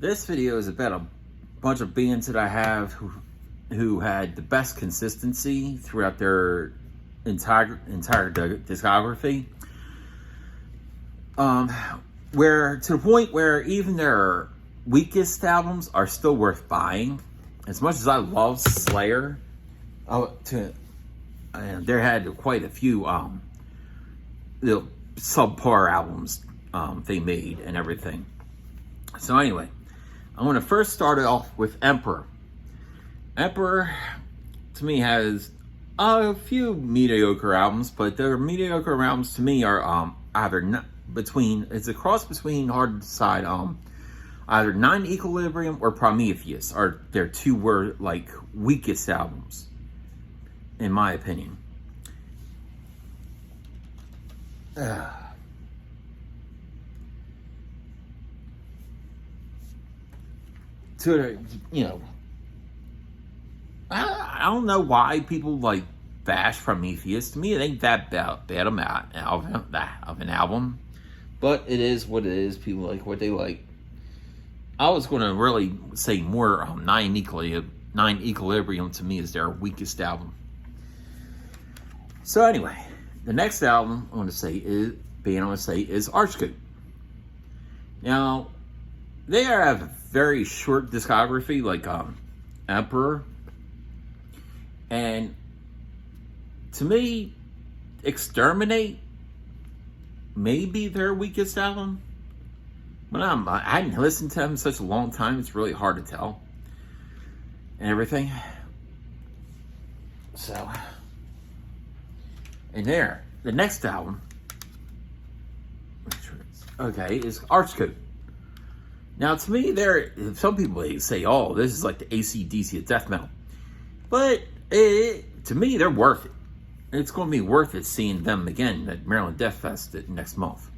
This video is about a bunch of bands that I have who had the best consistency throughout their entire discography. Where to the point where even their weakest albums are still worth buying. As much as I love Slayer, there had quite a few subpar albums they made and everything. So anyway, I'm going to first start it off with Emperor. Emperor, to me, has a few mediocre albums, but their mediocre albums to me are it's a cross between, hard to decide, either Non-Equilibrium or Prometheus are their two weakest albums, in my opinion. I don't know why people bash Prometheus. To me, it ain't that bad of an album, but it is what it is. People like what they like. I was going to really say more Non-Equilibrium to me is their weakest album. So anyway, the next album I'm going to say is Archgoat. Now, they have a very short discography, like Emperor, and to me, Exterminate may be their weakest album. But I hadn't listened to them in such a long time, it's really hard to tell. And everything. So, and the next album, is Archgoat. Now, to me, some people say, "Oh, this is like the AC/DC of death metal," but to me, they're worth it. It's going to be worth it seeing them again at Maryland Death Fest next month.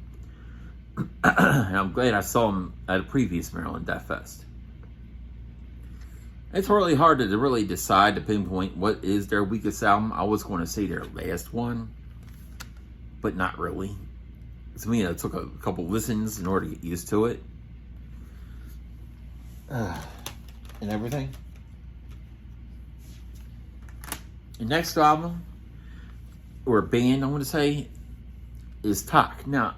And I'm glad I saw them at a previous Maryland Death Fest. It's really hard to really decide to pinpoint what is their weakest album. I was going to say their last one, but not really. To me, it took a couple listens in order to get used to it. And everything. The next album, or band, I want to say, is Taka. Now,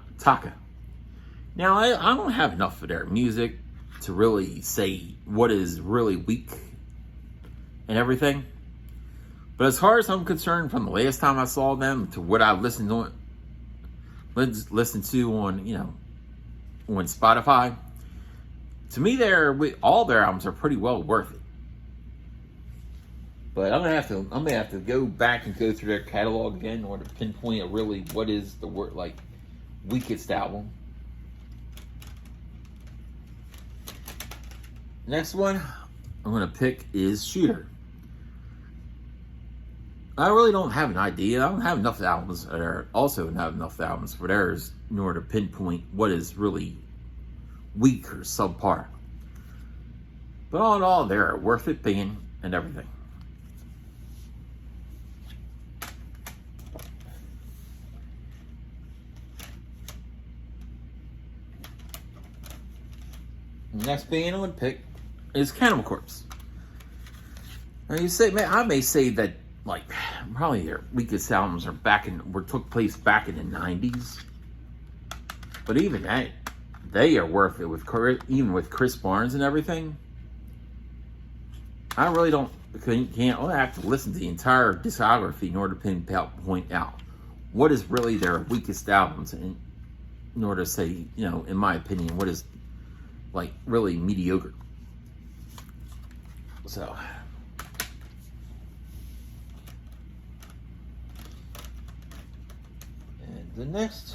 I don't have enough of their music to really say what is really weak and everything. But as far as I'm concerned, from the last time I saw them to what I listened to on Spotify, to me, all their albums are pretty well worth it. But I'm gonna have to go back and go through their catalog again in order to pinpoint really what is the weakest album. Next one I'm gonna pick is Shooter. I really don't have an idea. I don't have enough albums, or also not enough albums for theirs in order to pinpoint what is really weak or subpar. But all in all, they're worth it being and everything. The next band I would pick is Cannibal Corpse. Now I may say that probably their weakest albums took place back in the 90s. But even that, they are worth it even with Chris Barnes and everything. I really I have to listen to the entire discography in order to point out what is really their weakest albums, and in order to say, in my opinion, what is really mediocre. So, and the next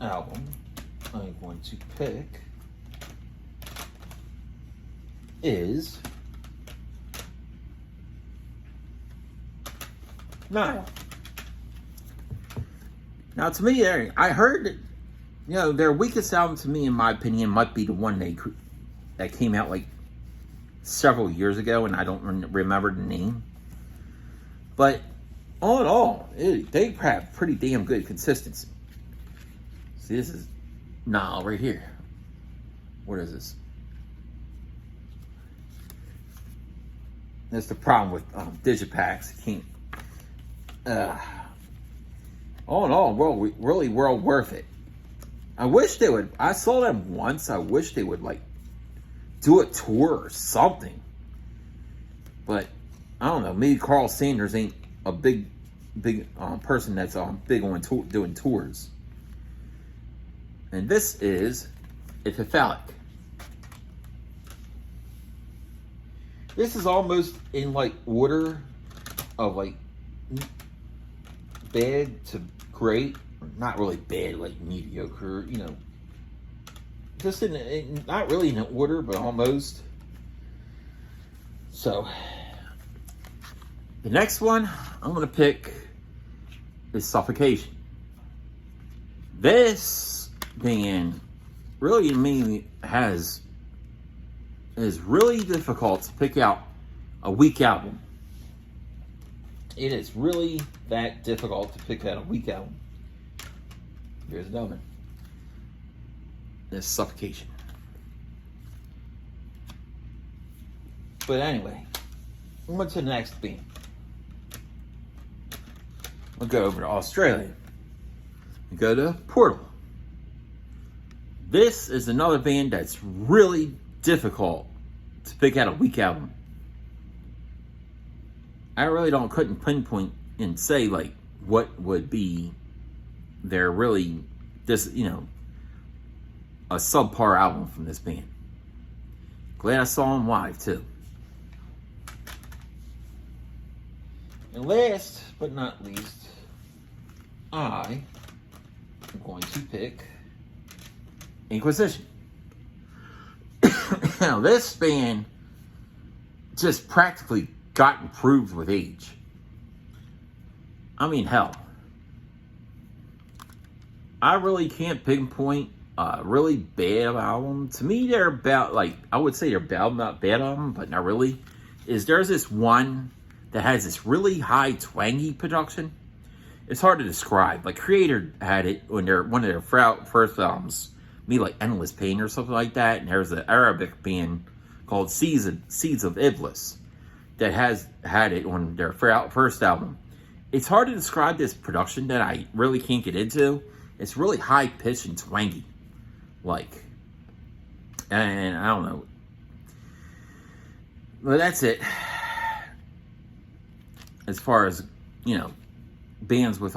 album I'm going to pick is Nile. Now, to me, I heard that their weakest album, to me, in my opinion, might be the one that came out several years ago, and I don't remember the name. But all in all, they have pretty damn good consistency. See, this is Nile right here. What is this? That's the problem with Digipacks. You can't. All in all, really well worth it. I wish they would. I saw them once. I wish they would like do a tour or something. But I don't know. Maybe Carl Sanders ain't a big person that's big on doing tours. And this is a cephalic. This is almost in like order of like bad to great. Not really bad, like mediocre, you know. Just not really in order, but almost. So, the next one I'm going to pick is Suffocation. This band really, to me, is really difficult to pick out a weak album. It is really that difficult to pick out a weak album. Here's another one. This Suffocation. But anyway, we'll go to the next band. We'll go over to Australia. We go to Portal. This is another band that's really difficult to pick out a weak album. I really couldn't pinpoint and say like what would be their really a subpar album from this band. Glad I saw them live too. And last but not least, I am going to pick Inquisition. Now this band just practically got improved with age. I mean, hell, I really can't pinpoint a really bad album. To me, they're about, like, I would say they're about not bad album, but not really. There's this one that has this really high twangy production. It's hard to describe. Like, Creator had it when one of their first albums, maybe like Endless Pain or something like that. And there's an Arabic band called Seeds of Iblis that had it on their first album. It's hard to describe this production that I really can't get into. It's really high pitched and twangy, and I don't know. But that's it. As far as, bands with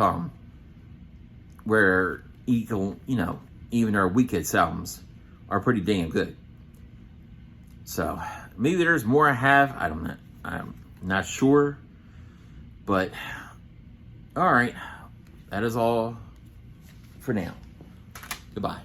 where even our weakest albums are pretty damn good. So maybe there's more I have. I don't know. I'm not sure. But all right, that is all for now. Goodbye.